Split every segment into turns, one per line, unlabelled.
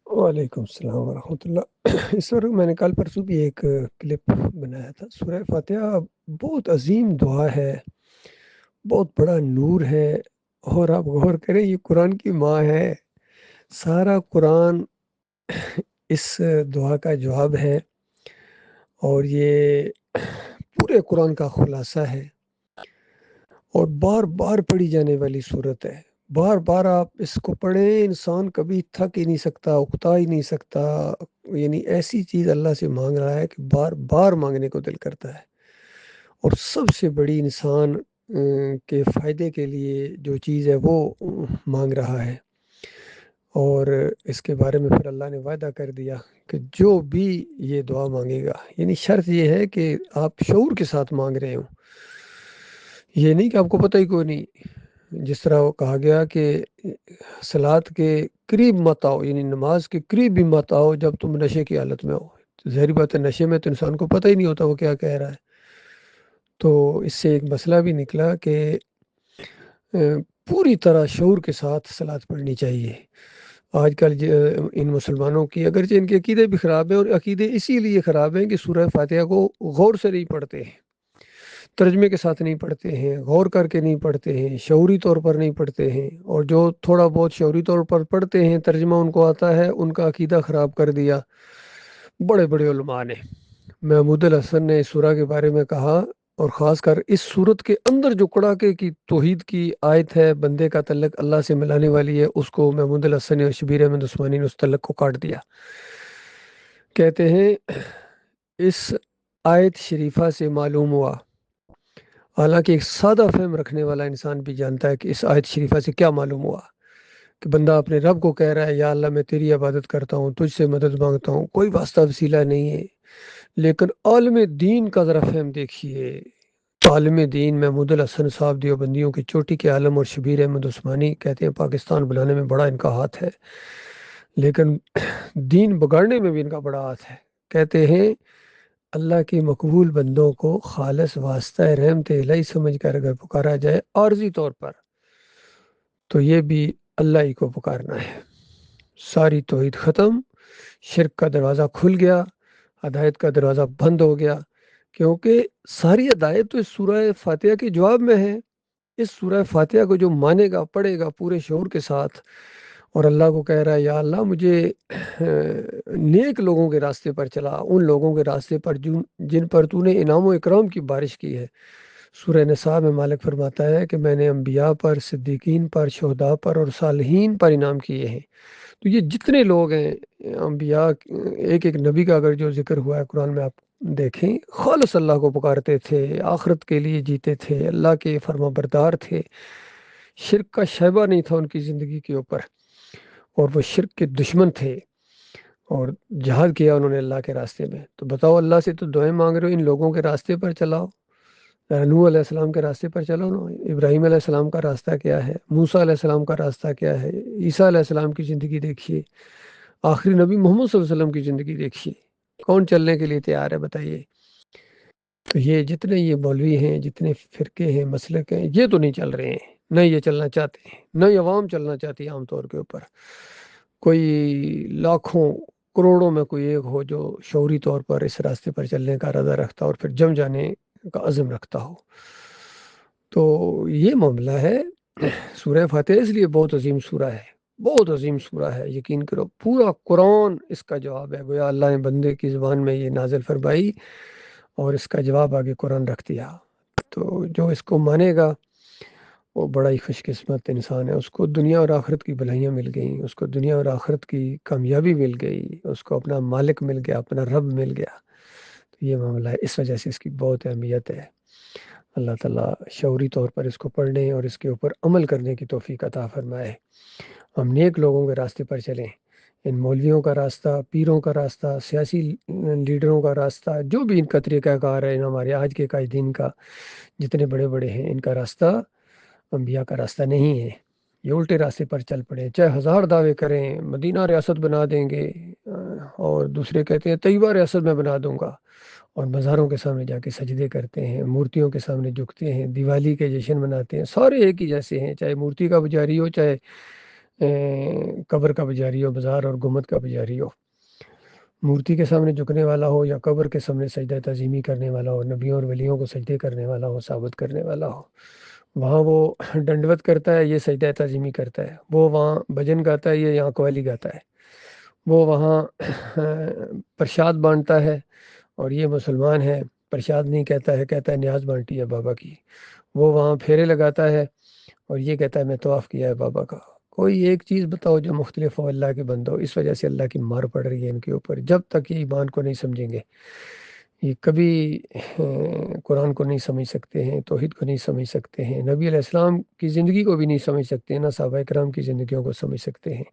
وعلیکم السلام ورحمۃ اللہ۔ اس وقت میں نے کل پرسوں بھی ایک کلپ بنایا تھا۔ سورہ فاتحہ بہت عظیم دعا ہے، بہت بڑا نور ہے، اور آپ غور کریں یہ قرآن کی ماں ہے۔ سارا قرآن اس دعا کا جواب ہے، اور یہ پورے قرآن کا خلاصہ ہے، اور بار بار پڑھی جانے والی صورت ہے۔ بار بار آپ اس کو پڑھیں، انسان کبھی تھک ہی نہیں سکتا، اکتا ہی نہیں سکتا۔ یعنی ایسی چیز اللہ سے مانگ رہا ہے کہ بار بار مانگنے کو دل کرتا ہے۔ اور سب سے بڑی انسان کے فائدے کے لیے جو چیز ہے وہ مانگ رہا ہے۔ اور اس کے بارے میں پھر اللہ نے وعدہ کر دیا کہ جو بھی یہ دعا مانگے گا، یعنی شرط یہ ہے کہ آپ شعور کے ساتھ مانگ رہے ہوں، یہ نہیں کہ آپ کو پتہ ہی کوئی نہیں۔ جس طرح وہ کہا گیا کہ صلات کے قریب مت آؤ، یعنی نماز کے قریب بھی مت آؤ جب تم نشے کی حالت میں ہو۔ ظاہری بات ہے، نشے میں تو انسان کو پتہ ہی نہیں ہوتا وہ کیا کہہ رہا ہے۔ تو اس سے ایک مسئلہ بھی نکلا کہ پوری طرح شعور کے ساتھ صلات پڑھنی چاہیے۔ آج کل ان مسلمانوں کی اگرچہ ان کے عقیدے بھی خراب ہیں، اور عقیدے اسی لیے خراب ہیں کہ سورہ فاتحہ کو غور سے نہیں پڑھتے ہیں، ترجمے کے ساتھ نہیں پڑھتے ہیں، غور کر کے نہیں پڑھتے ہیں، شعوری طور پر نہیں پڑھتے ہیں۔ اور جو تھوڑا بہت شعوری طور پر پڑھتے ہیں، ترجمہ ان کو آتا ہے، ان کا عقیدہ خراب کر دیا بڑے بڑے علماء نے۔ محمود الحسن نے اس سورہ کے بارے میں کہا، اور خاص کر اس صورت کے اندر جو کڑاکے کی توحید کی آیت ہے، بندے کا تعلق اللہ سے ملانے والی ہے، اس کو محمود الحسن اور شبیر احمد عثمانی نے اس تعلق کو کاٹ دیا۔ کہتے ہیں اس آیت شریفہ سے معلوم ہوا، حالانکہ ایک سادہ فہم رکھنے والا انسان بھی جانتا ہے کہ اس آیت شریفہ سے کیا معلوم ہوا، کہ بندہ اپنے رب کو کہہ رہا ہے یا اللہ میں تیری عبادت کرتا ہوں، تجھ سے مدد مانگتا ہوں، کوئی واسطہ وسیلہ نہیں ہے۔ لیکن عالم دین کا ذرا فہم دیکھیے۔ عالم دین محمود الحسن صاحب دیوبندیوں کی چوٹی کے عالم، اور شبیر احمد عثمانی کہتے ہیں پاکستان بلانے میں بڑا ان کا ہاتھ ہے، لیکن دین بگاڑنے میں بھی ان کا بڑا ہاتھ ہے۔ کہتے ہیں اللہ کے مقبول بندوں کو خالص واسطہ رحمت الہی سمجھ کر اگر پکارا جائے عارضی طور پر، تو یہ بھی اللہ ہی کو پکارنا ہے۔ ساری توحید ختم، شرک کا دروازہ کھل گیا، ہدایت کا دروازہ بند ہو گیا، کیونکہ ساری ہدایت تو اس سورہ فاتحہ کے جواب میں ہے۔ اس سورہ فاتحہ کو جو مانے گا، پڑھے گا پورے شعور کے ساتھ، اور اللہ کو کہہ رہا ہے یا اللہ مجھے نیک لوگوں کے راستے پر چلا، ان لوگوں کے راستے پر جن پر تو نے انعام و اکرام کی بارش کی ہے۔ سورہ نساء میں مالک فرماتا ہے کہ میں نے انبیاء پر، صدیقین پر، شہداء پر اور صالحین پر انعام کیے ہیں۔ تو یہ جتنے لوگ ہیں انبیاء، ایک ایک نبی کا اگر جو ذکر ہوا ہے قرآن میں، آپ دیکھیں خالص اللہ کو پکارتے تھے، آخرت کے لیے جیتے تھے، اللہ کے فرما بردار تھے، شرک کا شائبہ نہیں تھا ان کی زندگی کے اوپر، اور وہ شرک کے دشمن تھے، اور جہاد کیا انہوں نے اللہ کے راستے میں۔ تو بتاؤ، اللہ سے تو دعائیں مانگ رہے ہو، ان لوگوں کے راستے پر چلاؤ، نوح علیہ السلام کے راستے پر چلو نا۔ ابراہیم علیہ السلام کا راستہ کیا ہے؟ موسیٰ علیہ السلام کا راستہ کیا ہے؟ عیسیٰ علیہ السلام کی زندگی دیکھیے، آخری نبی محمد صلی اللہ علیہ وسلم کی زندگی دیکھیے، کون چلنے کے لیے تیار ہے بتائیے؟ تو یہ جتنے یہ مولوی ہیں، جتنے فرقے ہیں، مسلک ہیں، یہ تو نہیں چل رہے ہیں، نہ یہ چلنا چاہتے ہیں، نہ یہ عوام چلنا چاہتی ہے۔ عام طور کے اوپر کوئی لاکھوں کروڑوں میں کوئی ایک ہو جو شعوری طور پر اس راستے پر چلنے کا ارادہ رکھتا اور پھر جم جانے کا عزم رکھتا ہو۔ تو یہ معاملہ ہے۔ سورہ فاتحہ اس لیے بہت عظیم سورہ ہے، بہت عظیم سورہ ہے، یقین کرو پورا قرآن اس کا جواب ہے۔ گویا اللہ نے بندے کی زبان میں یہ نازل فرمائی، اور اس کا جواب آگے قرآن رکھ دیا۔ تو جو اس کو مانے گا وہ بڑا ہی خوش قسمت انسان ہے، اس کو دنیا اور آخرت کی بھلائیاں مل گئیں، اس کو دنیا اور آخرت کی کامیابی مل گئی، اس کو اپنا مالک مل گیا، اپنا رب مل گیا۔ تو یہ معاملہ ہے، اس وجہ سے اس کی بہت اہمیت ہے۔ اللہ تعالیٰ شعوری طور پر اس کو پڑھنے اور اس کے اوپر عمل کرنے کی توفیق عطا فرمائے۔ ہم نیک لوگوں کے راستے پر چلیں، ان مولویوں کا راستہ، پیروں کا راستہ، سیاسی لیڈروں کا راستہ، جو بھی ان کا طریقہ کار ہے، ان ہمارے آج کے قائدین کا جتنے بڑے بڑے ہیں، ان کا راستہ انبیاء کا راستہ نہیں ہے۔ یہ الٹے راستے پر چل پڑے، چاہے ہزار دعوے کریں مدینہ ریاست بنا دیں گے، اور دوسرے کہتے ہیں طیبہ ریاست میں بنا دوں گا، اور مزاروں کے سامنے جا کے سجدے کرتے ہیں، مورتیوں کے سامنے جھکتے ہیں، دیوالی کے جشن مناتے ہیں، سارے ایک ہی جیسے ہیں، چاہے مورتی کا پجاری ہو، چاہے قبر کا پجاری ہو، بازار اور گنبد کا پجاری ہو، مورتی کے سامنے جھکنے والا ہو یا قبر کے سامنے سجدہ تعظیمی کرنے والا ہو، نبیوں اور ولیوں کو سجدے کرنے والا ہو، ثابت کرنے والا ہو، وہاں وہ ڈنڈوت کرتا ہے، یہ سجدہ تعظیمی کرتا ہے، وہ وہاں بھجن گاتا ہے، یہ یہاں قوالی گاتا ہے، وہ وہاں پرشاد بانٹتا ہے اور یہ مسلمان ہے، پرشاد نہیں کہتا ہے، کہتا ہے نیاز بانٹی ہے بابا کی، وہ وہاں پھیرے لگاتا ہے اور یہ کہتا ہے میں طواف کیا ہے بابا کا۔ کوئی ایک چیز بتاؤ جو مختلف ہو اللہ کے بندو، اس وجہ سے اللہ کی مار پڑ رہی ہے ان کے اوپر، جب تک یہ ایمان کو نہیں سمجھیں گے، یہ کبھی قرآن کو نہیں سمجھ سکتے ہیں، توحید کو نہیں سمجھ سکتے ہیں، نبی علیہ السلام کی زندگی کو بھی نہیں سمجھ سکتے ہیں، نہ صحابہ کرام کی زندگیوں کو سمجھ سکتے ہیں۔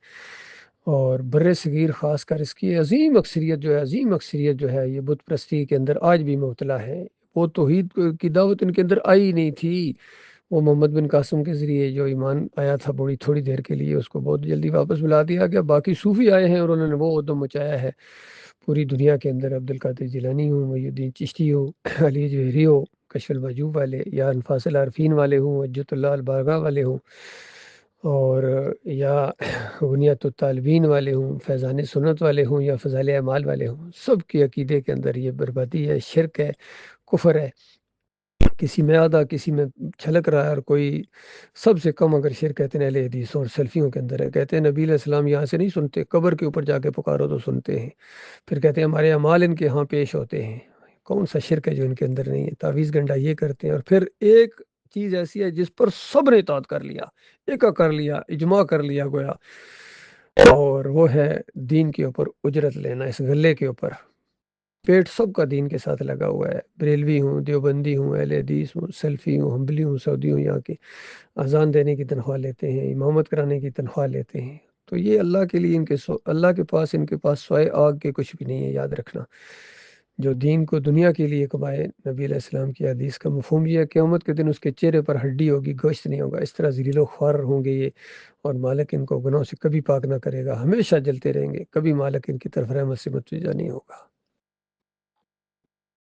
اور بر صغیر خاص کر اس کی عظیم اکثریت جو ہے، عظیم اکثریت جو ہے، یہ بت پرستی کے اندر آج بھی مبتلا ہے۔ وہ توحید کی دعوت ان کے اندر آئی نہیں تھی، وہ محمد بن قاسم کے ذریعے جو ایمان آیا تھا بڑی تھوڑی دیر کے لیے، اس کو بہت جلدی واپس بلا دیا گیا۔ باقی صوفی آئے ہیں اور انہوں نے وہ ادم مچایا ہے پوری دنیا کے اندر، عبد القادر جیلانی ہوں، محی الدین چشتی ہو، علی جوہری ہو، کشف المحجوب والے، یا انفاس العارفین والے ہوں، حجت اللہ البارگاہ والے ہوں، اور یا غنیت الطالبین والے ہوں، فیضان سنت والے ہوں، یا فضائل اعمال والے ہوں، سب کے عقیدے کے اندر یہ بربادی ہے، شرک ہے، کفر ہے۔ کسی میں آدھا کسی میں چھلک رہا ہے، اور کوئی سب سے کم اگر شرک کہتے ہیں اہل حدیث اور سلفیوں کے اندر ہے، کہتے ہیں نبی علیہ السلام یہاں سے نہیں سنتے، قبر کے اوپر جا کے پکارو تو سنتے ہیں، پھر کہتے ہیں ہمارے اعمال ان کے ہاں پیش ہوتے ہیں۔ کون سا شرک ہے جو ان کے اندر نہیں ہے؟ تعویذ گنڈا یہ کرتے ہیں، اور پھر ایک چیز ایسی ہے جس پر سب نے اطاعت کر لیا، ایکا کر لیا، اجماع کر لیا گویا، اور وہ ہے دین کے اوپر اجرت لینا، اس غلے کے اوپر پیٹ سب کا دین کے ساتھ لگا ہوا ہے، بریلوی ہوں، دیوبندی ہوں، اہل حدیث ہوں، سلفی ہوں، حنبلی ہوں، سعودی ہوں، یہاں کے اذان دینے کی تنخواہ لیتے ہیں، امامت کرانے کی تنخواہ لیتے ہیں، تو یہ اللہ کے لیے اللہ کے پاس ان کے پاس سوائے آگ کے کچھ بھی نہیں ہے، یاد رکھنا۔ جو دین کو دنیا کے لیے کمائے، نبی علیہ السلام کی حدیث کا مفہوم یہ ہے، قیامت کے دن اس کے چہرے پر ہڈی ہوگی، گوشت نہیں ہوگا، اس طرح ذلیل و خوار ہوں گے یہ، اور مالک ان کو گناہوں سے کبھی پاک نہ کرے گا، ہمیشہ جلتے رہیں گے، کبھی مالک ان کی طرف رحمت سے متوجہ نہیں ہوگا۔